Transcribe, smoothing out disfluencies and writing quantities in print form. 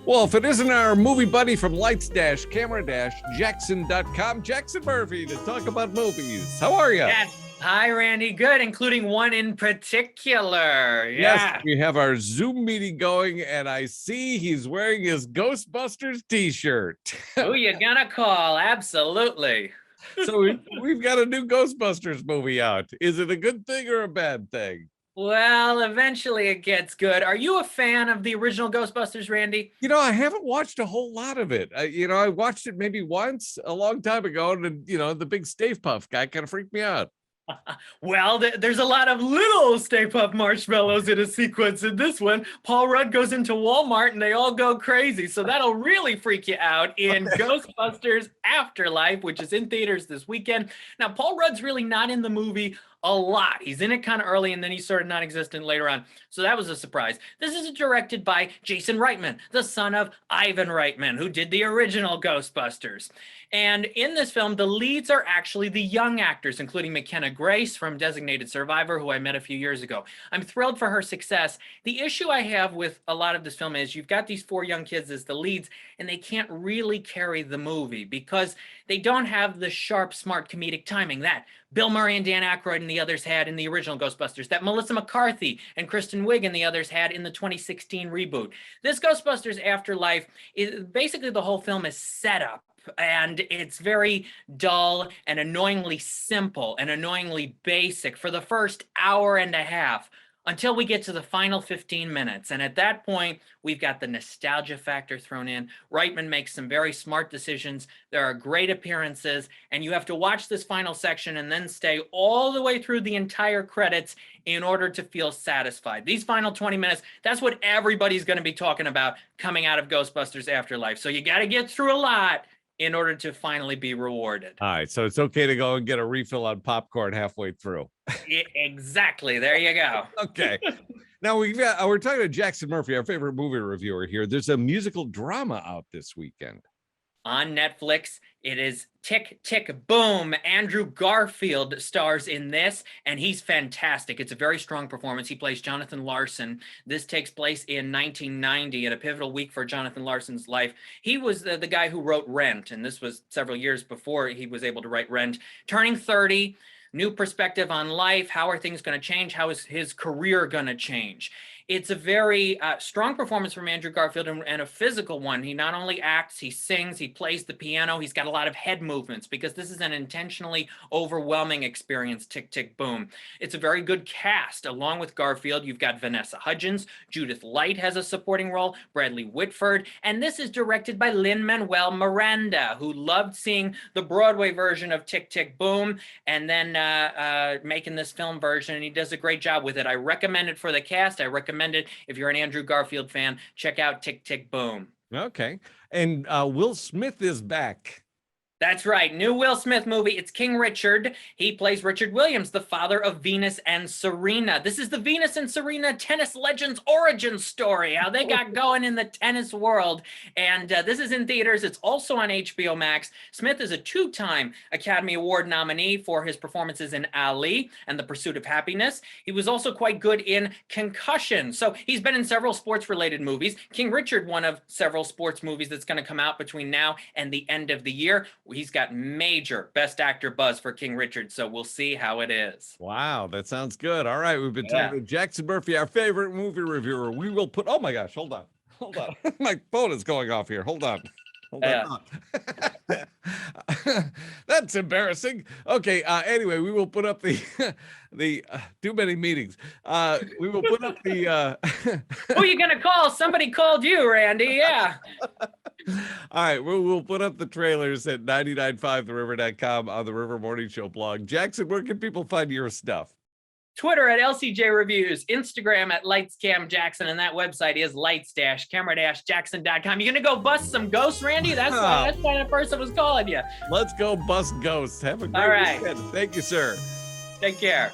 Well, if it isn't our movie buddy from Lights-Camera-Jackson.com, Jackson Murphy, to talk about movies. How are you? Yes. Hi, Randy. Good, including one in particular. Yes, Yeah. we have our Zoom meeting going, and I see he's wearing his Ghostbusters t-shirt. Who you gonna call? Absolutely. So we've got a new Ghostbusters movie out. Is it a good thing or a bad thing? Well, eventually it gets good. Are you a fan of the original Ghostbusters, Randy? I haven't watched a whole lot of it. I watched it maybe once a long time ago, and the big Stave Puff guy kind of freaked me out. Well, there's a lot of little Stay Puft Marshmallows in a sequence in this one. Paul Rudd goes into Walmart and they all go crazy. So that'll really freak you out in Ghostbusters Afterlife, which is in theaters this weekend. Now, Paul Rudd's really not in the movie a lot. He's in it kind of early and then he's sort of non-existent later on. So that was a surprise. This is directed by Jason Reitman, the son of Ivan Reitman, who did the original Ghostbusters. And in this film, the leads are actually the young actors, including McKenna Grace from Designated Survivor, who I met a few years ago. I'm thrilled for her success. The issue I have with a lot of this film is you've got these four young kids as the leads, and they can't really carry the movie because they don't have the sharp, smart comedic timing that Bill Murray and Dan Aykroyd and the others had in the original Ghostbusters, that Melissa McCarthy and Kristen Wiig and the others had in the 2016 reboot. This Ghostbusters Afterlife, is basically the whole film is set up, and it's very dull and annoyingly simple and annoyingly basic for the first hour and a half until we get to the final 15 minutes. And at that point, we've got the nostalgia factor thrown in. Reitman makes some very smart decisions. There are great appearances, and you have to watch this final section and then stay all the way through the entire credits in order to feel satisfied. These final 20 minutes, that's what everybody's going to be talking about coming out of Ghostbusters Afterlife. So you got to get through a lot in order to finally be rewarded. All right, so it's okay to go and get a refill on popcorn halfway through. Exactly. There you go. Okay. Now we're talking to Jackson Murphy, our favorite movie reviewer here. There's a musical drama out this weekend. On Netflix, it is Tick, Tick, Boom. Andrew Garfield stars in this, and he's fantastic. It's a very strong performance. He plays Jonathan Larson. This takes place in 1990, at a pivotal week for Jonathan Larson's life. He was the guy who wrote Rent, and this was several years before he was able to write Rent. Turning 30, new perspective on life. How are things going to change? How is his career going to change? It's a very strong performance from Andrew Garfield and a physical one. He not only acts, he sings, he plays the piano. He's got a lot of head movements because this is an intentionally overwhelming experience, Tick, Tick, Boom. It's a very good cast. Along with Garfield, you've got Vanessa Hudgens. Judith Light has a supporting role, Bradley Whitford. And this is directed by Lin-Manuel Miranda, who loved seeing the Broadway version of Tick, Tick, Boom and then making this film version. And he does a great job with it. I recommend it for the cast. I recommend it if you're an Andrew Garfield fan. Check out Tick, Tick, Boom. Okay. And Will Smith is back. That's right. New Will Smith movie. It's King Richard. He plays Richard Williams, the father of Venus and Serena. This is the Venus and Serena tennis legends origin story, how they got going in the tennis world. And this is in theaters. It's also on HBO Max. Smith is a two-time Academy Award nominee for his performances in Ali and The Pursuit of Happiness. He was also quite good in Concussion. So he's been in several sports-related movies. King Richard, one of several sports movies that's going to come out between now and the end of the year. He's got major Best Actor buzz for King Richard, so we'll see how it is. Wow, that sounds good. All right, we've been talking to Jackson Murphy, our favorite movie reviewer. We will put, oh my gosh, hold on. My phone is going off here. Hold on. That's embarrassing. Okay, anyway, we will put up the too many meetings. We will put up the Who are you gonna call? Somebody called you, Randy. Yeah. All right, we'll put up the trailers at 995theriver.com on the River Morning Show blog. Jackson, where can people find your stuff? Twitter at LCJ Reviews, Instagram at LightsCamJackson, and that website is lights-camera-jackson.com. You gonna go bust some ghosts, Randy? That's why that person was calling you. Let's go bust ghosts. Have a great weekend. Thank you, sir. Take care.